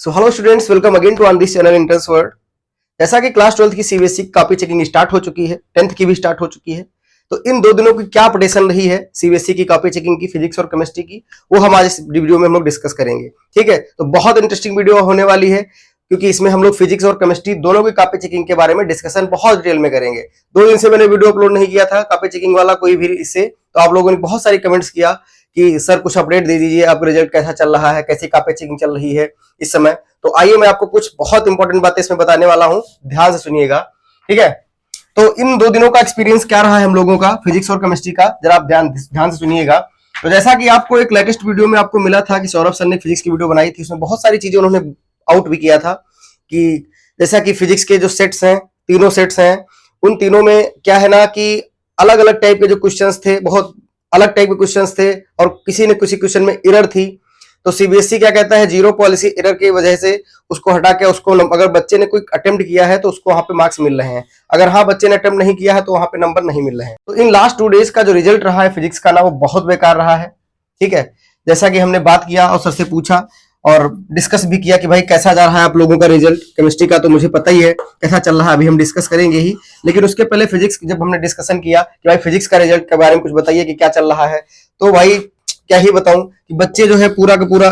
So hello students, welcome again to on this channel interest world. जैसा कि class 12th की CBSE की copy checking start हो चुकी है, 10th की भी स्टार्ट हो चुकी है। तो इन 2 दिनों की क्या अपडेशन रही है सीबीएसई की कॉपी चेकिंग की, फिजिक्स और केमिस्ट्री की, वो हम आज इस वीडियो में हम लोग डिस्कस करेंगे। ठीक है, तो बहुत इंटरेस्टिंग वीडियो होने वाली है क्योंकि इसमें हम लोग फिजिक्स और केमिस्ट्री दोनों की कॉपी चेकिंग के बारे में डिस्कशन बहुत डिटेल में करेंगे। 2 दिन से मैंने वीडियो अपलोड नहीं किया था कॉपी चेकिंग वाला कोई भी इससे, तो आप लोगों ने बहुत सारी कमेंट्स किया कि सर कुछ अपडेट दे दीजिए, अब रिजल्ट कैसा चल रहा है, कैसी कॉपी चेकिंग चल रही है इस समय। तो आइए मैं आपको कुछ बहुत इंपॉर्टेंट बातें इसमें बताने वाला हूं, ध्यान से सुनिएगा। ठीक है, तो इन 2 दिनों का एक्सपीरियंस क्या रहा है हम लोगों का फिजिक्स और केमिस्ट्री का, जरा आप ध्यान से सुनिएगा। तो जैसा कि आपको एक लेटेस्ट वीडियो में आपको मिला था कि सौरभ सर ने फिजिक्स की वीडियो बनाई थी, उसमें बहुत सारी चीजें उन्होंने आउट भी किया था कि जैसा कि फिजिक्स के जो सेट्स हैं, तीनों सेट्स हैं, उन तीनों में क्या है ना कि अलग अलग टाइप के जो क्वेश्चंस थे, बहुत अलग टाइप के क्वेश्चंस थे और किसी क्वेश्चन में एरर थी। तो सीबीएसई क्या कहता है, जीरो पॉलिसी एरर की वजह से उसको हटा के उसको, अगर बच्चे ने कोई अटेम्प्ट किया है तो उसको वहां पे मार्क्स मिल रहे हैं, अगर हाँ बच्चे ने अटेम्प्ट नहीं किया है तो वहां पे नंबर नहीं मिल रहे हैं। तो इन लास्ट 2 डेज का जो रिजल्ट रहा है फिजिक्स का ना, वो बहुत बेकार रहा है। ठीक है, जैसा कि हमने बात किया और सर से पूछा और डिस्कस भी किया कि भाई कैसा जा रहा है आप लोगों का रिजल्ट। केमिस्ट्री का तो मुझे पता ही है कैसा चल रहा है, अभी हम डिस्कस करेंगे ही, लेकिन उसके पहले फिजिक्स जब हमने डिस्कशन किया कि भाई फिजिक्स का रिजल्ट के बारे में कुछ बताइए कि क्या चल रहा है, तो भाई क्या ही बताऊं कि बच्चे जो है पूरा का पूरा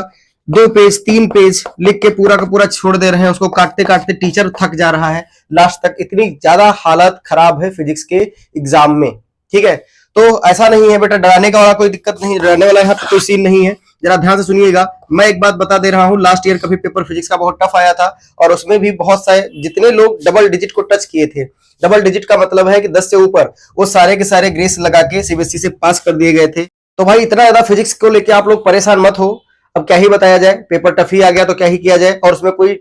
2 पेज 3 पेज लिख के पूरा का पूरा छोड़ दे रहे हैं, उसको काटते काटते टीचर थक जा रहा है लास्ट तक। इतनी ज्यादा हालत खराब है फिजिक्स के एग्जाम में। ठीक है, तो ऐसा नहीं है बेटा, डराने का वाला कोई दिक्कत नहीं, डराने वाला यहाँ पे कोई सीन नहीं है। जरा ध्यान से सुनिएगा, मैं एक बात बता दे रहा हूं, लास्ट ईयर का भी पेपर फिजिक्स का बहुत टफ आया था और उसमें भी बहुत सारे जितने लोग डबल डिजिट को टच किए थे, डबल डिजिट का मतलब है कि 10 से ऊपर, वो सारे के सारे ग्रेस लगा के सीबीएसई से पास कर दिए गए थे। तो भाई इतना ज्यादा फिजिक्स को लेके आप लोग परेशान मत हो। अब क्या ही बताया जाए, पेपर टफ ही आ गया तो क्या ही किया जाए, और उसमें कोई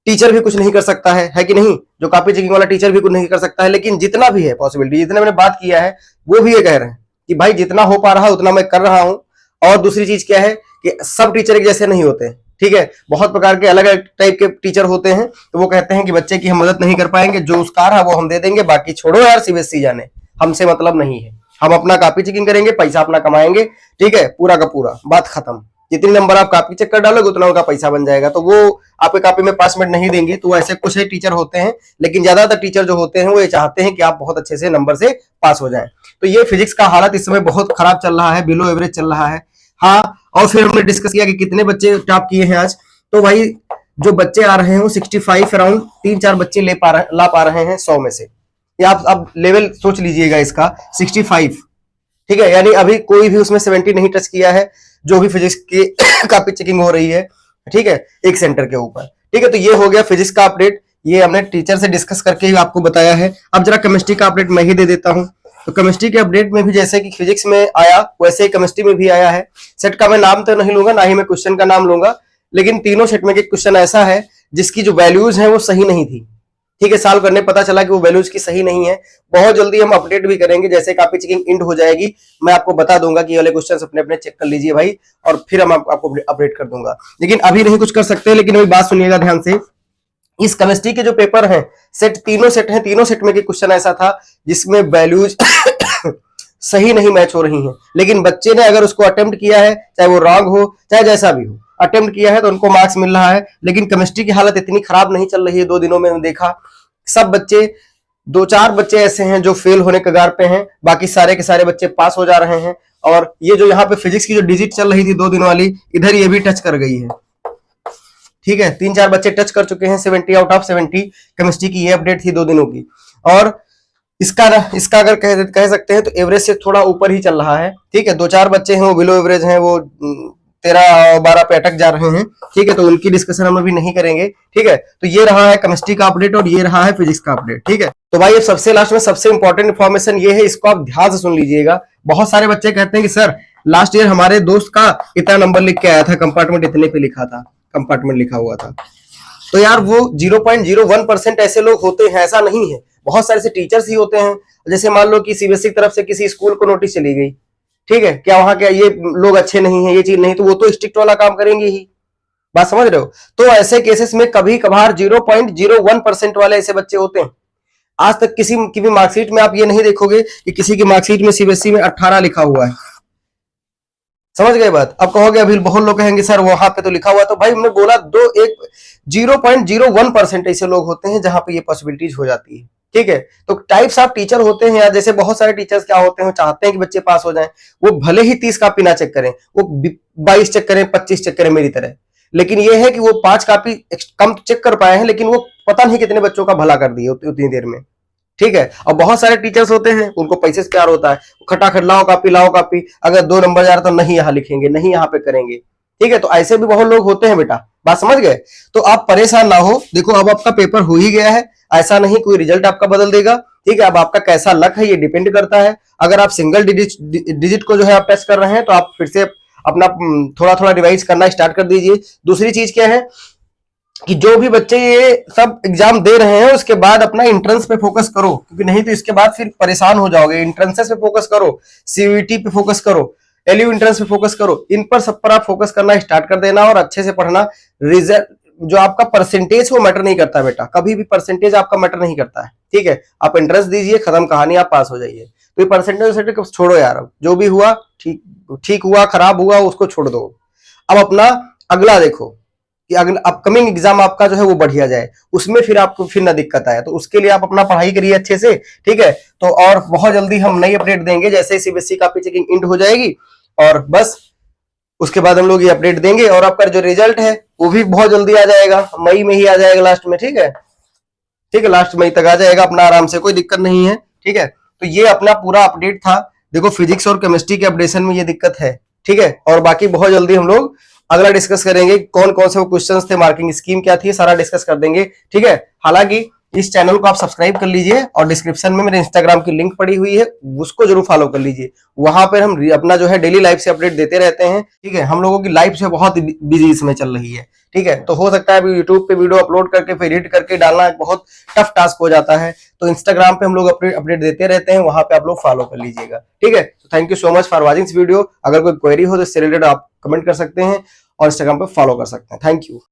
टीचर भी कुछ नहीं कर सकता है कि नहीं, जो कॉपी चेकिंग वाला टीचर भी कुछ नहीं कर सकता है। लेकिन जितना भी है पॉसिबिलिटी, जितना मैंने बात किया है, वो भी ये कह रहे हैं कि भाई जितना हो पा रहा है उतना मैं कर रहा हूं। और दूसरी चीज क्या है कि सब टीचर एक जैसे नहीं होते। ठीक है, बहुत प्रकार के अलग अलग टाइप के टीचर होते हैं, तो वो कहते हैं कि बच्चे की हम मदद नहीं कर पाएंगे, जो उसका है वो हम दे देंगे, बाकी छोड़ो यार सीबीएसई जाने, हमसे मतलब नहीं है, हम अपना कॉपी चेकिंग करेंगे, पैसा अपना कमाएंगे। ठीक है, पूरा का पूरा बात खत्म। जितने नंबर आप कॉपी चेक कर डालोगे उतना उनका पैसा बन जाएगा, तो वो आपके कॉपी में पास मिनट नहीं देंगे। तो ऐसे कुछ ही टीचर होते हैं, लेकिन ज्यादातर टीचर जो होते हैं वो ये चाहते हैं कि आप बहुत अच्छे से नंबर से पास हो जाए। तो ये फिजिक्स का हालत इस समय बहुत खराब चल रहा है, बिलो एवरेज चल रहा है। हाँ, और फिर हमने डिस्कस किया कि कितने बच्चे टॉप किए हैं आज। तो भाई जो बच्चे आ रहे हैं वो 65 अराउंड 3-4 बच्चे ला पा रहे हैं 100 में से। ये आप अब लेवल सोच लीजिएगा इसका, 65। ठीक है, यानी अभी कोई भी उसमें 70 नहीं टच किया है जो भी फिजिक्स की कॉपी चेकिंग हो रही है। ठीक है, एक सेंटर के ऊपर। ठीक है, तो ये हो गया फिजिक्स का अपडेट, ये हमने टीचर से डिस्कस करके ही आपको बताया है। अब जरा केमिस्ट्री का अपडेट मैं ही दे देता हूं। तो केमिस्ट्री के अपडेट में भी जैसे कि फिजिक्स में आया वैसे ही केमिस्ट्री में भी आया है। सेट का मैं नाम तो नहीं लूंगा, ना ही मैं क्वेश्चन का नाम लूंगा, लेकिन तीनों सेट में एक क्वेश्चन ऐसा है जिसकी जो वैल्यूज है वो सही नहीं थी। ठीक है, सॉल्व करने पता चला कि वो वैल्यूज की सही नहीं है। बहुत जल्दी हम अपडेट भी करेंगे, जैसे कॉपी चेकिंग इंड हो जाएगी मैं आपको बता दूंगा कि ये वाले क्वेश्चंस अपने अपने चेक कर लीजिए भाई, और फिर हम आपको अपडेट कर दूंगा। लेकिन अभी नहीं कुछ कर सकते, लेकिन अभी बात सुनिएगा ध्यान से। इस केमिस्ट्री के जो पेपर हैं, तीनों सेट हैं, तीनों सेट में क्वेश्चन ऐसा था जिसमें वैल्यूज सही नहीं मैच हो रही हैं, लेकिन बच्चे ने अगर उसको अटेम्प्ट किया है, चाहे वो रॉन्ग हो चाहे जैसा भी हो, अटेम्प्ट किया है तो उनको मार्क्स मिल रहा है। लेकिन केमिस्ट्री की हालत इतनी खराब नहीं चल रही है 2 दिनों में, देखा सब बच्चे, 2-4 बच्चे ऐसे हैं जो फेल होने कगार पे हैं, बाकी सारे के सारे बच्चे पास हो जा रहे हैं। और ये जो यहाँ पे फिजिक्स की जो डिजिट चल रही थी 2 दिन वाली, इधर ये भी टच कर गई है। ठीक है, 3-4 बच्चे टच कर चुके हैं 70 आउट ऑफ 70। केमिस्ट्री की ये अपडेट थी 2 दिनों की। और इसका अगर कह सकते हैं तो एवरेज से थोड़ा ऊपर ही चल रहा है। ठीक है, 2-4 बच्चे हैं वो बिलो एवरेज हैं, वो 13-12 पे अटक जा रहे हैं। ठीक है, तो उनकी डिस्कशन हम अभी नहीं करेंगे। ठीक है, तो ये रहा है केमिस्ट्री का अपडेट और ये रहा है फिजिक्स का अपडेट। ठीक है, तो भाई अब सबसे लास्ट में सबसे इंपॉर्टेंट इन्फॉर्मेशन ये है, इसको आप ध्यान से सुन लीजिएगा। बहुत सारे बच्चे कहते हैं कि सर लास्ट ईयर हमारे दोस्त का इतना नंबर लिख के आया था, कंपार्टमेंट इतने पे लिखा था, कंपार्टमेंट लिखा हुआ था। तो यार वो 0.01% ऐसे लोग होते हैं, ऐसा नहीं है। बहुत सारे से टीचर्स ही होते हैं। जैसे मान लो कि सीबीएसई की तरफ से किसी स्कूल को नोटिस चली गई, ठीक है, क्या वहां क्या ये लोग अच्छे नहीं है, ये चीज नहीं, तो वो तो स्ट्रिक्ट वाला काम करेंगे ही। बात समझ रहे हो? तो ऐसे केसेस में कभी कभार 0.01% वाले ऐसे बच्चे होते हैं। आज तक किसी की भी मार्कशीट में आप ये नहीं देखोगे कि किसी की मार्कशीट में सीबीएसई में 18 लिखा हुआ है। समझ गए बात। अब कहोगे, अभी बहुत लोग कहेंगे सर वहां पे तो लिखा हुआ, तो भाई हमने बोला 0.01% ऐसे लोग होते हैं जहां पे ये पॉसिबिलिटीज हो जाती है। ठीक है, तो टाइप्स ऑफ टीचर होते हैं यार, जैसे बहुत सारे टीचर्स क्या होते हैं, वो चाहते हैं कि बच्चे पास हो जाएं, वो भले ही 30 कॉपी ना चेक करें, वो 22 चेक करें, 25 चेक करें मेरी तरह, लेकिन ये है कि वो 5 कॉपी कम चेक कर पाए हैं, लेकिन वो पता नहीं कितने बच्चों का भला कर दिए उतनी देर में। ठीक है, और बहुत सारे टीचर्स होते हैं उनको पैसे से प्यार होता है, खटाखट लाओ कापी लाओ कापी, अगर 2 नंबर जा रहा तो नहीं यहाँ लिखेंगे, नहीं यहाँ पे करेंगे। ठीक है, तो ऐसे भी बहुत लोग होते हैं बेटा, बात समझ गए। तो आप परेशान ना हो, देखो अब आपका पेपर हो ही गया है, ऐसा नहीं कोई रिजल्ट आपका बदल देगा। ठीक है, अब आपका कैसा लक है ये डिपेंड करता है। अगर आप सिंगल डिजिट को जो है आप टेस्ट कर रहे हैं तो आप फिर से अपना थोड़ा थोड़ा रिवाइज करना स्टार्ट कर दीजिए। दूसरी चीज क्या है कि जो भी बच्चे ये सब एग्जाम दे रहे हैं उसके बाद अपना इंट्रेंस पे फोकस करो, क्योंकि नहीं तो इसके बाद फिर परेशान हो जाओगे। इंट्रेंसेस पे फोकस करो, सीयूईटी पे फोकस करो, एलयू इंट्रेंस पे फोकस करो, इन पर सब पर आप फोकस करना स्टार्ट कर देना और अच्छे से पढ़ना। रिजल्ट जो आपका परसेंटेज वो मैटर नहीं करता बेटा, कभी भी परसेंटेज आपका मैटर नहीं करता है। ठीक है, आप इंट्रेंस दीजिए, खत्म कहानी, आप पास हो जाइए। तो ये परसेंटेज छोड़ो यार, अब जो भी हुआ ठीक ठीक हुआ, खराब हुआ उसको छोड़ दो। अब अपना अगला देखो कि अपकमिंग एग्जाम आपका जो है वो बढ़िया जाए, उसमें फिर आपको फिर ना दिक्कत आए, तो उसके लिए आप अपना पढ़ाई करिए अच्छे से। ठीक है, तो और बहुत जल्दी हम नई अपडेट देंगे, जैसे सीबीएसई कॉपी चेकिंग इंड हो जाएगी और बस उसके बाद हम लोग ये अपडेट देंगे, और आपका जो रिजल्ट है वो भी बहुत जल्दी आ जाएगा, मई में ही आ जाएगा लास्ट में। ठीक है, ठीक है, लास्ट मई तक आ जाएगा अपना आराम से, कोई दिक्कत नहीं है। ठीक है, तो ये अपना पूरा अपडेट था। देखो फिजिक्स और केमिस्ट्री के अपडेशन में ये दिक्कत है। ठीक है, और बाकी बहुत जल्दी हम लोग अगला डिस्कस करेंगे, कौन कौन से वो क्वेश्चंस थे, मार्किंग स्कीम क्या थी, सारा डिस्कस कर देंगे। ठीक है, हालांकि इस चैनल को आप सब्सक्राइब कर लीजिए और डिस्क्रिप्शन में मेरे इंस्टाग्राम की लिंक पड़ी हुई है, उसको जरूर फॉलो कर लीजिए। वहां पर हम अपना जो है डेली लाइफ से अपडेट देते रहते हैं। ठीक है, हम लोगों की लाइफ जो बहुत बिजी इसमें चल रही है। ठीक है, तो हो सकता है अभी यूट्यूब पे वीडियो अपलोड करके फिर एडिट करके डालना एक बहुत टफ टास्क हो जाता है, तो इंस्टाग्राम पे हम लोग अपडेट देते रहते हैं, वहां पे आप लोग फॉलो कर लीजिएगा। ठीक है, तो thank you so much for watching this video. अगर कोई क्वेरी हो तो इससे रिलेटेड आप कमेंट कर सकते हैं और इंस्टाग्राम पे फॉलो कर सकते हैं। Thank you.